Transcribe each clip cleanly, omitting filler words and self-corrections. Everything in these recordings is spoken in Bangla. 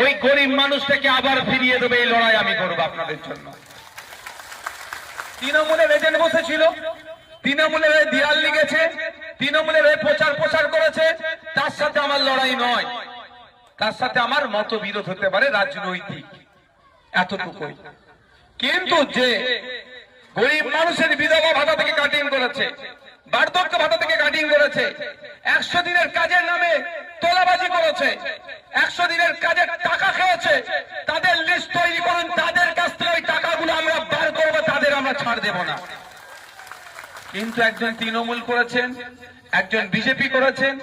ওই গরিব মানুষটাকে আবার ফিরিয়ে দেবে, এই লড়াই আমি করবো আপনাদের জন্য। তৃণমূলের এজেন্ট বসেছিল, তৃণমূলের দেয়াল লিখেছে, তৃণমূলের প্রচার করেছে, তার সাথে আমার লড়াই নয়, তার সাথে আমার মতবিরোধ হতে পারে রাজনৈতিক, এতটুকুই। কিন্তু যে গরিব মানুষের বিধবা ভাতা থেকে কাটিং করেছে, বার্ধক্য ভাতা থেকে কাটিং করেছে, 100 দিনের কাজের নামে তোলাবাজি করেছে, 100 দিনের কাজের টাকা খেয়েছে, তাদের লিস্ট তৈরি করুন, তাদের কাছ থেকে ওই টাকাগুলো আমরা বার করবো, তাদের আমরা ছাড় দেব না। কিন্তু একজন তৃণমূল করেছেন, একজন বিজেপি করেছেন,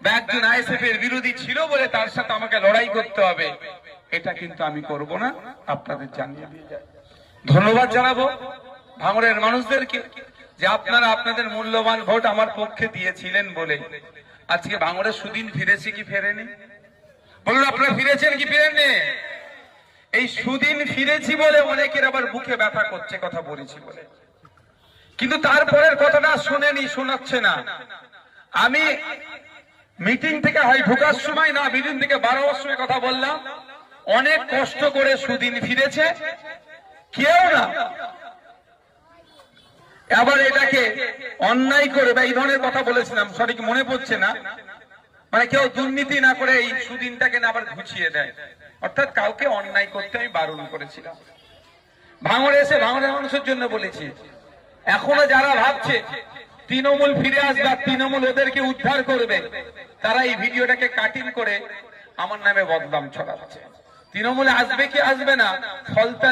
বা একজন আইএসএফ এর বিরোধী ছিল বলে তার সাথে আমাকে লড়াই করতে হবে, এটা কিন্তু আমি করব না, আপনাদের জানিয়ে দিয়ে যাই। ধন্যবাদ জানাবো ভাঙড়ের মানুষদেরকে যে আপনারা আপনাদের মূল্যবান ভোট আমার পক্ষে দিয়েছিলেন বলে আজকে ভাঙড়ের সুদিন ফিরেছে কি ফেরেনি? বলুন, আপনারা ফিরেছেন কি ফিরেননি? এই সুদিন ফিরেছি বলে অনেকের আবার বুকে ব্যথা করছে কথা বলেছি বলে, কিন্তু তারপরের কথাটা শুনেনি, শোনাচ্ছে না। আমি মিটিং থেকে হয় ঢোকার সময় না, মিটিং থেকে বাড়াবার সময় কথা বললাম, অনেক কষ্ট করে সুদিন ফিরেছে, কেউ না আবার এটাকে অন্যায় করে বা এই ধরনের কথা বলেছিলাম, সঠিক মনে পড়ছে না, মানে কেউ দুর্নীতি না করে এই সুদিনটাকে না আবার ঘুচিয়ে দেয়, অর্থাৎ কাউকে অন্যায় করতে আমি বারণ করেছিলাম। ভাঙড়ে এসে ভাঙড়ের মানুষের জন্য বলেছি, এখনো যারা ভাবছে তৃণমূল ফিরে আসবে, তৃণমূল ওদেরকে উদ্ধার করবে, তারা এই ভিডিওটাকে কাটিং করে আমার নামে বদনাম ছড়াচ্ছে। তৃণমূলে আসবে কি আসবে না, ফলতা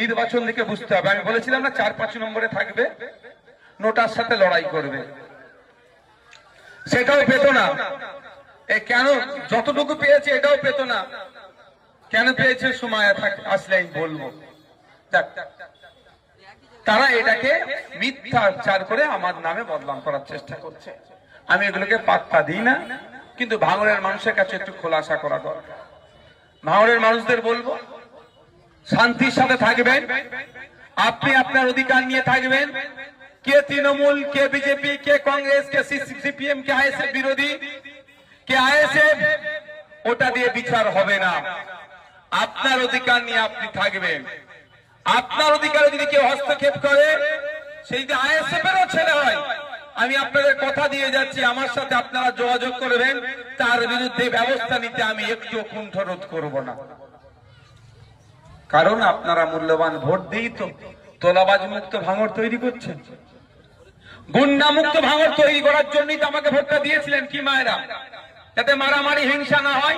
নির্বাচন থেকে বুঝতে হবে। আমি বলেছিলাম না 4-5 নম্বরে থাকবে, নোটার সাথে লড়াই করবে, সেটাও পেত না। কেন যতটুকু পেয়েছে এটাও পেত না, কেন পেয়েছে সময় আসলে বলবো। তারা এটাকে মিথ্যাচার করে আমার নামে বদনাম করার চেষ্টা করছে, আমি এগুলোকে পাত্তা দিই না। কিন্তু ভাঙড়ের মানুষের কাছে একটু খোলাসা করা দরকার। ভাঙড়ের মানুষদের বলবো, শান্তির সাথে থাকবেন, আপনি আপনার অধিকার নিয়ে থাকবেন। কে তৃণমূল, কে বিজেপি, কে কংগ্রেস, কে সিপিএম, কে আইএসএফ বিরোধী, কে আইএসএফ, ওটা দিয়ে বিচার হবে না। আপনার অধিকার নিয়ে আপনি থাকবেন। আপনার অধিকারে যদি কেউ হস্তক্ষেপ করে, সেই যে আইএসএফ এরও ছেলে হয়, আমি আপনাদের কথা দিয়ে যাচ্ছি, আমার সাথে আপনারা যোগাযোগ করবেন, তার বিরুদ্ধে ব্যবস্থা নিতে আমি একটু কুণ্ঠরোধ করব না। কারণ আপনারা মূল্যবান ভোট দিয়েই তো তোলাবাজ মুক্ত ভাঙড় তৈরি করছেন, গুন্ডা মুক্ত ভাঙড় তৈরি করার জন্যই তো আমাকে ভোটটা দিয়েছিলেন কি মায়েরা, যাতে মারামারি হিংসা না হয়,